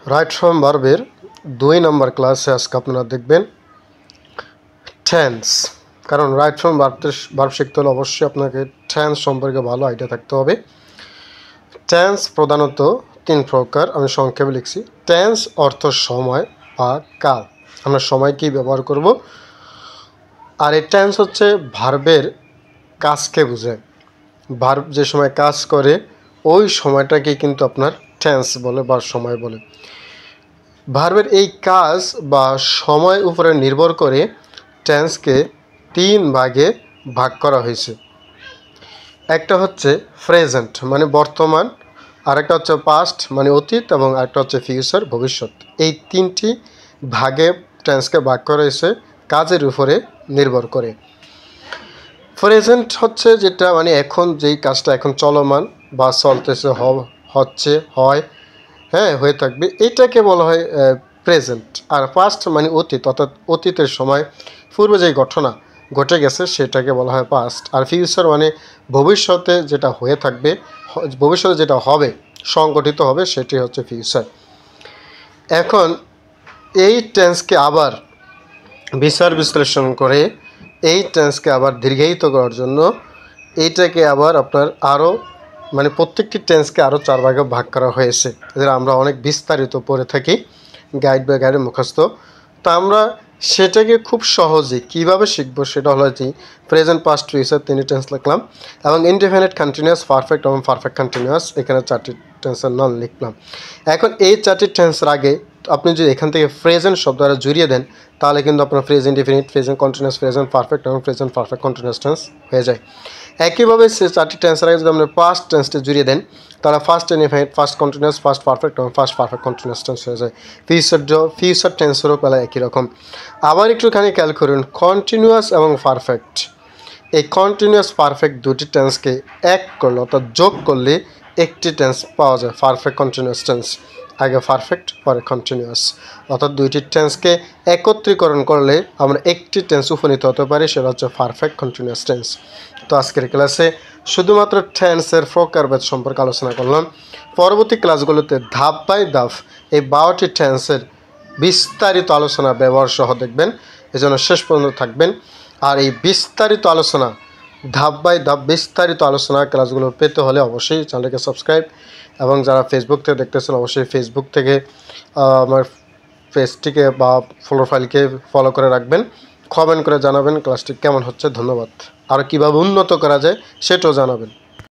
Right from ভার্বের 2 নম্বর ক্লাসে আজকে আপনারা দেখবেন টেন্স। কারণ রাইট ফ্রম ভার্ব শিখতে হলে অবশ্যই আপনাকে টেন্স সম্পর্কে ভালো আইডিয়া থাকতে হবে। টেন্স প্রধানত 3 প্রকার, আমি সংক্ষেপে লিখছি। টেন্স অর্থ সময় বা কাল, আমরা সময়কেই ব্যবহার করব। আর এই টেন্স হচ্ছে ভার্বের কাজকে বোঝায়। ভার্ব যে সময় কাজ করে ওই সময়টাকেই কিন্তু আপনার টেন্স বলে বা সময় বলে। ভার্বের এই কাজ বা সময় উপরে নির্ভর করে টেন্সকে 3 ভাগে ভাগ করা হয়েছে। একটা হচ্ছে প্রেজেন্ট মানে বর্তমান, আরেকটা হচ্ছে পাস্ট মানে অতীত, এবং আরেকটা হচ্ছে ফিউচার ভবিষ্যৎ। এই 3টি ভাগে টেন্সকে ভাগ করা হয়েছে কাজের উপরে নির্ভর করে। প্রেজেন্ট হচ্ছে যেটা মানে এখন যেই কাজটা এখন চলমান বা চলতেছে, হচ্ছে, হয়, হয়ে থাকবে, এটাকে বলা হয় প্রেজেন্ট। আর পাস্ট মানে অতীত, অর্থাৎ অতীতের সময় পূর্বে যে ঘটনা ঘটে গেছে সেটাকে বলা হয় পাস্ট। আর ফিউচার মানে ভবিষ্যতে যেটা হয়ে থাকবে, ভবিষ্যতে যেটা হবে, সংগঠিত হবে, সেটি হচ্ছে ফিউচার। এখন এই টেন্সকে আবার বিচার বিশ্লেষণ করে এই টেন্সকে আবার দীর্ঘায়িত করার জন্য এইটাকে আবার আপনার আরও মানে প্রত্যেকটি টেন্সকে আরও 4 ভাগে ভাগ করা হয়েছে, যেটা আমরা অনেক বিস্তারিত পড়ে থাকি গাইড বাই গাইডে মুখস্থ। তো আমরা সেটাকে খুব সহজে কিভাবে শিখবো সেটা হলো যে প্রেজেন্ট, পাস্ট, ফিউচার 3টি টেন্স লিখলাম, এবং ইনডিফিনিট, কন্টিনিউয়াস, পারফেক্ট এবং পারফেক্ট কন্টিনিউয়াস এখানে 4টি টেন্সের নাম লিখলাম। এখন এই 4টি টেন্সের আগে আপনি যদি এখান থেকে প্রেজেন্ট শব্দটা জড়িয়ে দেন তাহলে কিন্তু আপনার present indefinite, present continuous, present perfect এবং প্রেজেন্ট পারফেক্ট কন্টিনিউয়াস টেন্স হয়ে যায়। একইভাবে সে 4টি টেন্সের আগে যদি আপনি পাস্ট টেন্সটা জুড়িয়ে দেন তাহলে first indefinite, first continuous, first perfect এবং ফার্স্ট পারফেক্ট কন্টিনিউয়াস টেন্স হয়ে যায়। ফিউচার টেন্সেরও পেলা একই রকম। আবার একটুখানি খেয়াল করুন, কন্টিনিউয়াস এবং পারফেক্ট, এই কন্টিনিউয়াস পারফেক্ট দুটি টেন্সকে এক করলে অর্থাৎ যোগ করলে একটি টেন্স পাওয়া যায়, পারফেক্ট কন্টিনিউয়াস টেন্স। আগে পারফেক্ট পরে কন্টিনিউয়াস, অর্থাৎ দুইটি টেন্সকে একত্রীকরণ করলে আমরা একটি টেন্স উপনীত হতে পারি, সেটা হচ্ছে পারফেক্ট কন্টিনিউয়াস টেন্স। তো আজকের ক্লাসে শুধুমাত্র টেন্সের প্রকারভেদ সম্পর্কে আলোচনা করলাম। পরবর্তী ক্লাসগুলোতে ধাপ বাই ধাপ এই 12টি টেন্সের বিস্তারিত আলোচনা ব্যবহার সহ দেখবেন, এজন্য শেষ পর্যন্ত থাকবেন। আর এই বিস্তারিত আলোচনা, ধাপ বাই ধাপ বিস্তারিত আলোচনা ক্লাসগুলো পেতে হলে অবশ্যই চ্যানেলকে সাবস্ক্রাইব, এবং যারা ফেসবুক থেকে দেখতেছেন অবশ্যই ফেসবুক থেকে আমার পেজটিকে বা প্রোফাইলকে ফলো করে রাখবেন। কমেন্ট করে জানাবেন ক্লাসটি কেমন হচ্ছে। ধন্যবাদ। আর কীভাবে উন্নত করা যায় সেটাও জানাবেন।